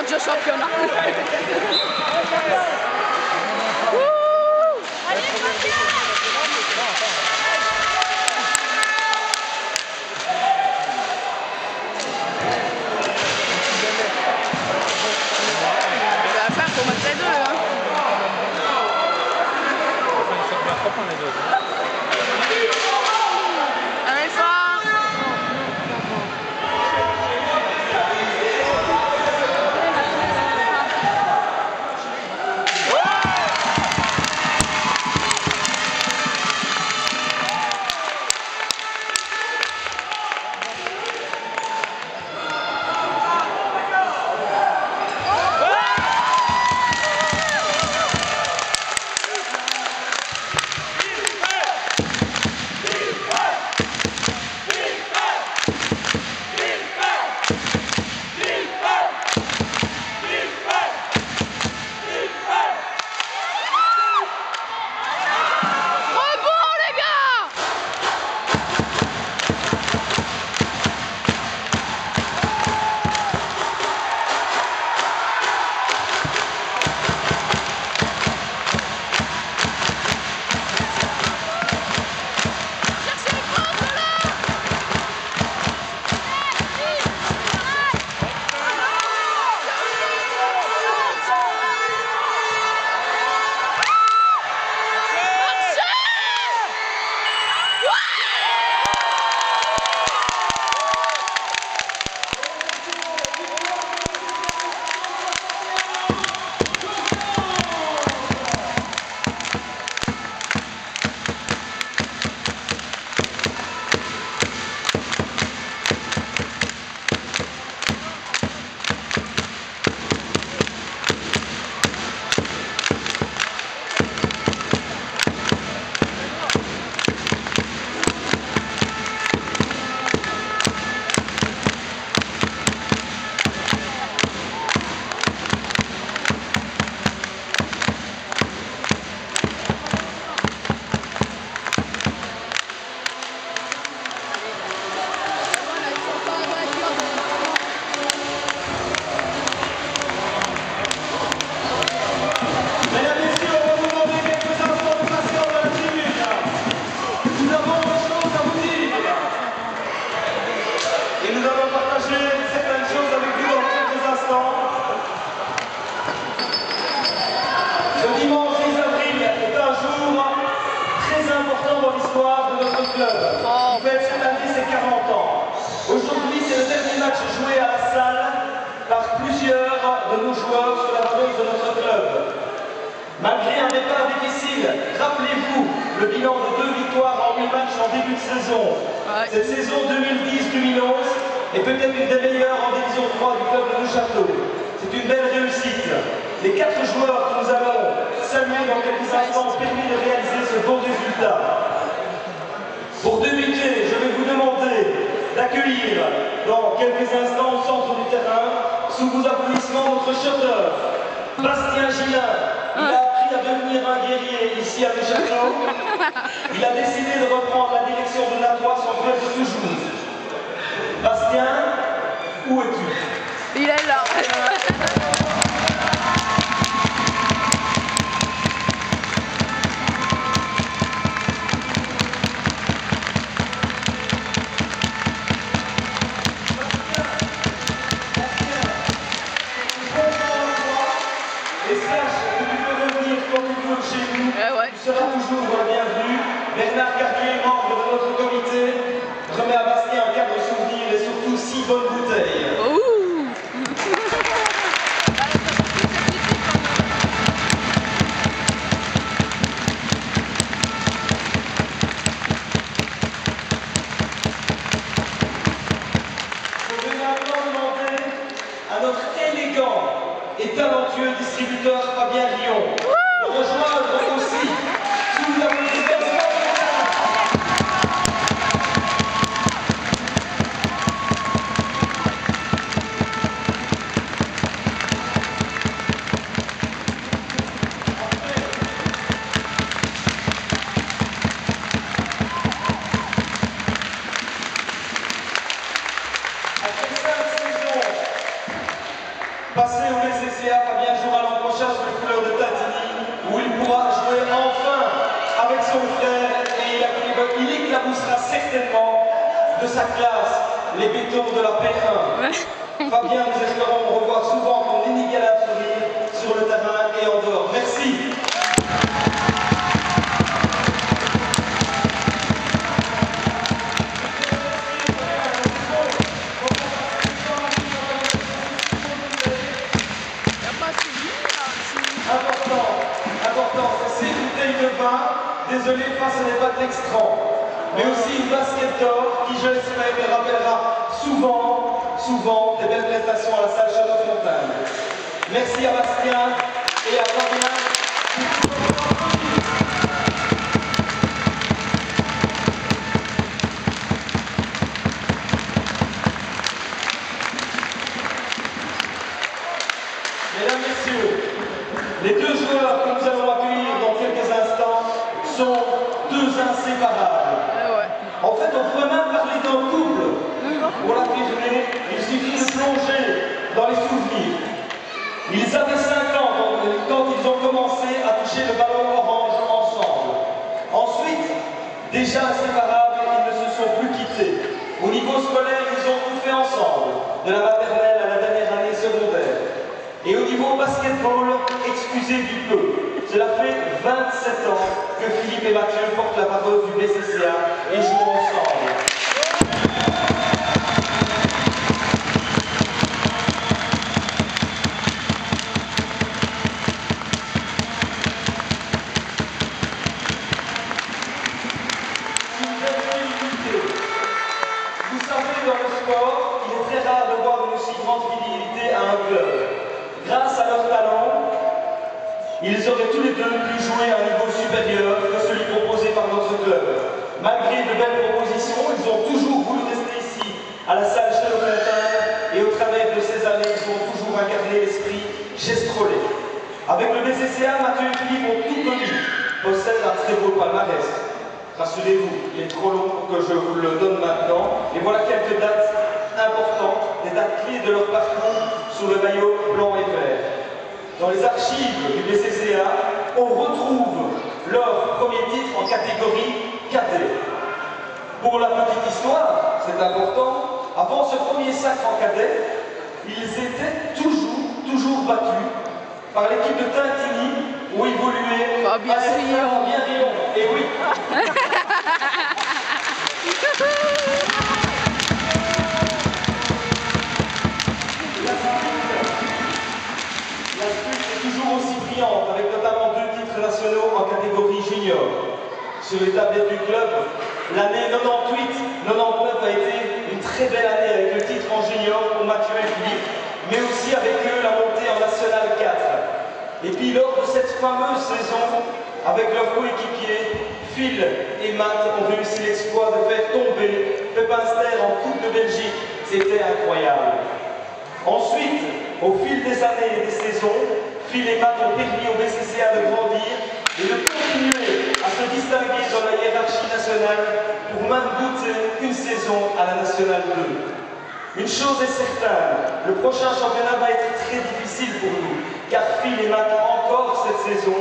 match de championnat. Faut mettre les deux, hein. Allez, fort. On fête cette année ses 40 ans. Aujourd'hui, c'est le dernier match joué à la salle par plusieurs de nos joueurs sur la pelouse de notre club. Malgré un départ difficile, rappelez-vous le bilan de 2 victoires en 8 matchs en début de saison. Cette saison 2010-2011 est peut-être une des meilleures en division 3 du club de Neuchâteau. C'est une belle réussite. Les 4 joueurs que nous allons saluer dans quelques instants ont permis de réaliser ce beau résultat. Pour débuter, je vais vous demander d'accueillir dans quelques instants au centre du terrain, sous vos applaudissements, notre chanteur, Bastien Gillin. Il a appris à devenir un guerrier ici à Neuchâteau. Il a décidé de reprendre la direction de l'A3, son club de toujours. Bastien, où es-tu? Il est là. Tu seras toujours bienvenu. Bernard Cartier, membre de notre comité, remet à Bastien un cadre souvenir et surtout 6 bonnes bouteilles. Je vais maintenant demander à notre élégant et talentueux distributeur Fabien Rion de rejoindre aussi sous la passé jouer enfin avec son frère et il éclaboussera certainement de sa classe les bétons de la P1. Fabien, nous espérons revoir souvent ton inégalable sourire sur le terrain et en dehors. Merci. Important, c'est ces bouteilles de vin, désolé, face à des bacs d'extrant, mais aussi une basket d'or qui, je l'espère, me rappellera souvent des belles prestations à la salle Château-Fontaine. Merci à Bastien et à Fabien. Mesdames, Messieurs, les deux joueurs que nous allons accueillir dans quelques instants sont deux inséparables. En fait, on pourrait même parler d'un couple. Pour l'affirmer, il suffit de plonger dans les souvenirs. Ils avaient 5 ans quand ils ont commencé à toucher le ballon orange ensemble. Ensuite, déjà inséparables, ils ne se sont plus quittés. Au niveau scolaire, ils ont tout fait ensemble, de la maternelle à la dernière année secondaire. Et au niveau basketball, excusez du peu, cela fait 27 ans que Philippe et Mathieu portent la parole du BCCA et jouent ensemble. Vous savez, dans le sport, il est très rare de voir une aussi grande fidélité à un club. Grâce à leur talent, ils auraient tous les deux pu jouer à un niveau supérieur que celui proposé par notre club. Malgré de belles propositions, ils ont toujours voulu rester ici, à la salle Château-Fontaine, et au travers de ces années, ils ont toujours incarné l'esprit gestrolé. Avec le BCCA, Mathieu et Philippe ont tout connu, possèdent un très beau palmarès. Rassurez-vous, il est trop long pour que je vous le donne maintenant, et voilà quelques dates importantes, des dates clés de leur parcours sous le maillot blanc et vert. Dans les archives du BCCA, on retrouve leur premier titre en catégorie cadet. Pour la petite histoire, c'est important, avant ce premier sacre en cadet, ils étaient toujours battus par l'équipe de Tintigny où évoluait Fabien Rion. Et oui. La suite est toujours aussi brillante, avec notamment 2 titres nationaux en catégorie junior. Sur les tablettes du club, l'année 98-99 a été une très belle année avec le titre en junior pour Mathieu et Philippe, mais aussi avec eux la montée en National 4. Et puis lors de cette fameuse saison, avec leurs coéquipiers, Phil et Matt ont réussi l'exploit de faire tomber Pepinster en Coupe de Belgique. C'était incroyable. Ensuite, au fil des années et des saisons, Phil et Matt ont permis au BCCA de grandir et de continuer à se distinguer dans la hiérarchie nationale pour même goûter une saison à la Nationale 2. Une chose est certaine, le prochain championnat va être très difficile pour nous, car Phil et Matt, encore cette saison,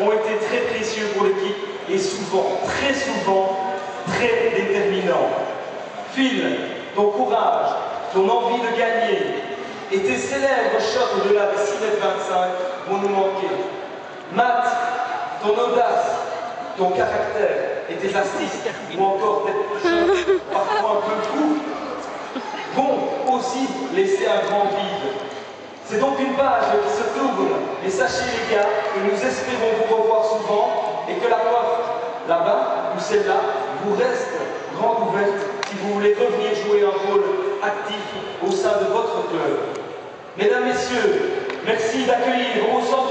ont été très précieux pour l'équipe et souvent, très déterminants. Phil, ton courage, ton envie de gagner et tes célèbres shots au-delà des 6,25 m vont nous manquer. Matt, ton audace, ton caractère et tes astuces, ou encore tes shots parfois un peu fous, vont aussi laisser un grand vide. C'est donc une page qui se tourne, et sachez les gars que nous espérons vous revoir souvent et que la porte, là-bas ou celle-là, vous reste grande ouverte si vous voulez revenir jouer un rôle actif au sein de votre club. Mesdames, Messieurs, merci d'accueillir au centre